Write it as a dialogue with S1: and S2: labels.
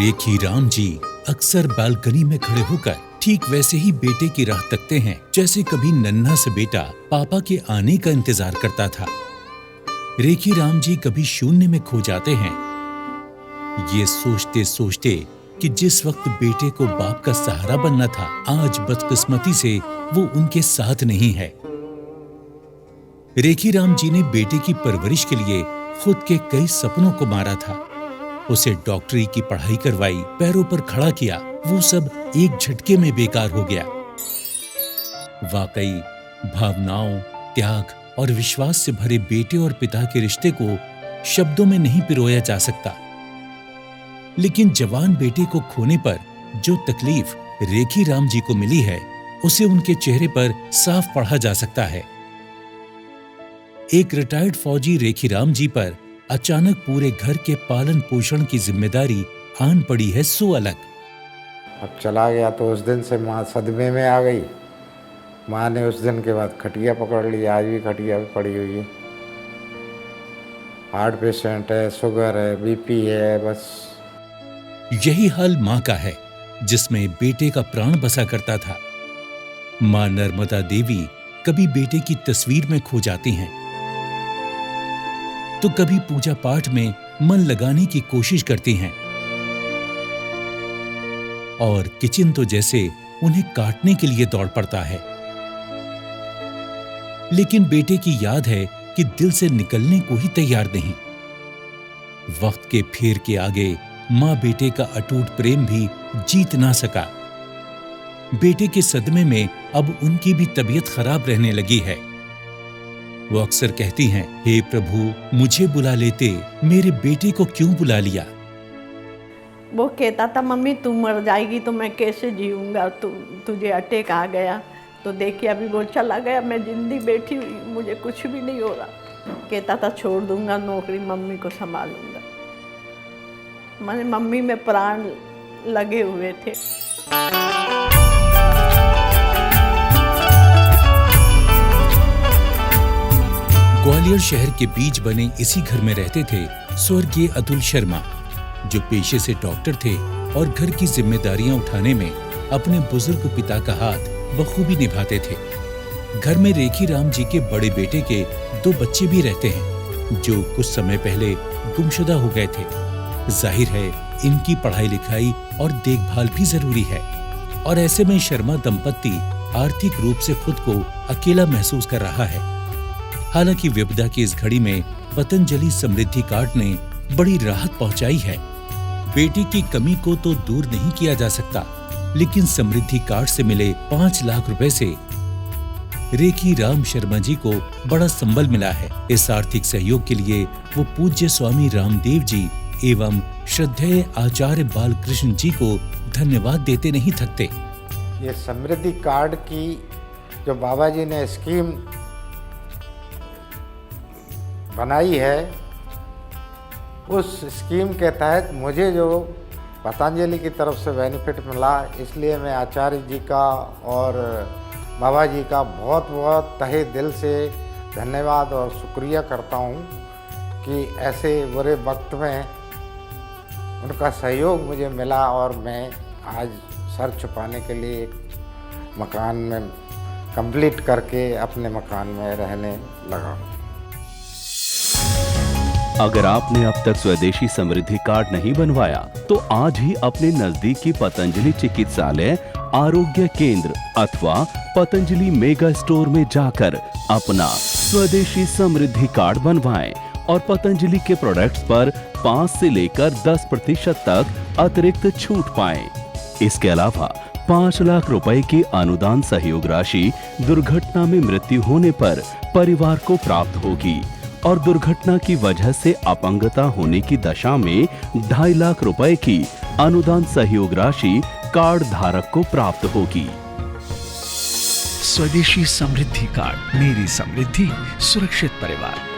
S1: रेखी राम जी अक्सर बालकनी में खड़े होकर ठीक वैसे ही बेटे की राह तकते हैं जैसे कभी नन्हा सा बेटा पापा के आने का इंतजार करता था। रेखी राम जी कभी शून्य में खो जाते हैं, ये सोचते सोचते कि जिस वक्त बेटे को बाप का सहारा बनना था, आज बदकिस्मती से वो उनके साथ नहीं है। रेखी राम जी ने बेटे की परवरिश के लिए खुद के कई सपनों को मारा था। उसे डॉक्टरी की पढ़ाई करवाई, पैरों पर खड़ा किया, वो सब एक झटके में बेकार हो गया। वाकई भावनाओं, त्याग और विश्वास से भरे बेटे और पिता के रिश्ते को शब्दों में नहीं पिरोया जा सकता। लेकिन जवान बेटे को खोने पर जो तकलीफ रेखी राम जी को मिली है, उसे उनके चेहरे पर साफ पढ़ा जा सकता है। एक रिटायर्ड फौजी रेखी राम जी पर अचानक पूरे घर के पालन पोषण की जिम्मेदारी आन पड़ी है सो अलग।
S2: अब चला गया तो उस दिन से माँ सदमे में आ गई। माँ ने उस दिन के बाद खटिया पकड़ ली, आज भी खटिया पे पड़ी हुई है। हार्ट पेशेंट है, शुगर है, बीपी है, बस।
S1: यही हाल माँ का है, जिसमें बेटे का प्राण बसा करता था। माँ नर्मदा देवी कभी बेटे की तस्वीर में खो जाती हैं, तो कभी पूजा पाठ में मन लगाने की कोशिश करती हैं, और किचन तो जैसे उन्हें काटने के लिए दौड़ पड़ता है। लेकिन बेटे की याद है कि दिल से निकलने को ही तैयार नहीं। वक्त के फेर के आगे मां बेटे का अटूट प्रेम भी जीत ना सका। बेटे के सदमे में अब उनकी भी तबीयत खराब रहने लगी है। वो अक्सर कहती हैं, हे प्रभु मुझे बुला लेते, मेरे बेटे को क्यों बुला लिया।
S3: वो कहता था, मम्मी तू मर जाएगी तो मैं कैसे जीऊंगा, तुझे अटैक आ गया। तो देखिए अभी वो चला गया, मैं जिंदी बैठी हुई, मुझे कुछ भी नहीं हो रहा। कहता था छोड़ दूंगा नौकरी, मम्मी को संभालूंगा। मैंने मम्मी में प्राण लगे हुए थे।
S1: ग्वालियर शहर के बीच बने इसी घर में रहते थे स्वर्गीय अतुल शर्मा, जो पेशे से डॉक्टर थे और घर की जिम्मेदारियां उठाने में अपने बुजुर्ग पिता का हाथ बखूबी निभाते थे। घर में रेखी राम जी के बड़े बेटे के 2 बच्चे भी रहते हैं, जो कुछ समय पहले गुमशुदा हो गए थे। जाहिर है इनकी पढ़ाई लिखाई और देखभाल भी जरूरी है, और ऐसे में शर्मा दंपत्ति आर्थिक रूप से खुद को अकेला महसूस कर रहा है। हालांकि विपदा की इस घड़ी में पतंजलि समृद्धि कार्ड ने बड़ी राहत पहुंचाई है। बेटी की कमी को तो दूर नहीं किया जा सकता, लेकिन समृद्धि कार्ड से मिले 5 लाख रुपए से रेखी राम शर्मा जी को बड़ा संबल मिला है। इस आर्थिक सहयोग के लिए वो पूज्य स्वामी रामदेव जी एवं श्रद्धेय आचार्य बालकृष्ण जी को धन्यवाद देते नहीं थकते।
S2: ये समृद्धि कार्ड की जो बाबा जी ने स्कीम बनाई है, उस स्कीम के तहत मुझे जो पतंजलि की तरफ से बेनिफिट मिला, इसलिए मैं आचार्य जी का और बाबा जी का बहुत बहुत तहे दिल से धन्यवाद और शुक्रिया करता हूँ कि ऐसे बुरे वक्त में उनका सहयोग मुझे मिला और मैं आज सर छुपाने के लिए एक मकान में कंप्लीट करके अपने मकान में रहने लगा।
S4: अगर आपने अब तक स्वदेशी समृद्धि कार्ड नहीं बनवाया तो आज ही अपने नजदीकी पतंजलि चिकित्सालय, आरोग्य केंद्र अथवा पतंजलि मेगा स्टोर में जाकर अपना स्वदेशी समृद्धि कार्ड बनवाएं और पतंजलि के प्रोडक्ट्स पर 5 से लेकर 10% तक अतिरिक्त छूट पाएं। इसके अलावा 5 लाख रुपए की अनुदान सहयोग राशि दुर्घटना में मृत्यु होने पर परिवार को प्राप्त होगी और दुर्घटना की वजह से अपंगता होने की दशा में 2.5 लाख रुपए की अनुदान सहयोग राशि कार्ड धारक को प्राप्त होगी।
S5: स्वदेशी समृद्धि कार्ड, मेरी समृद्धि, सुरक्षित परिवार।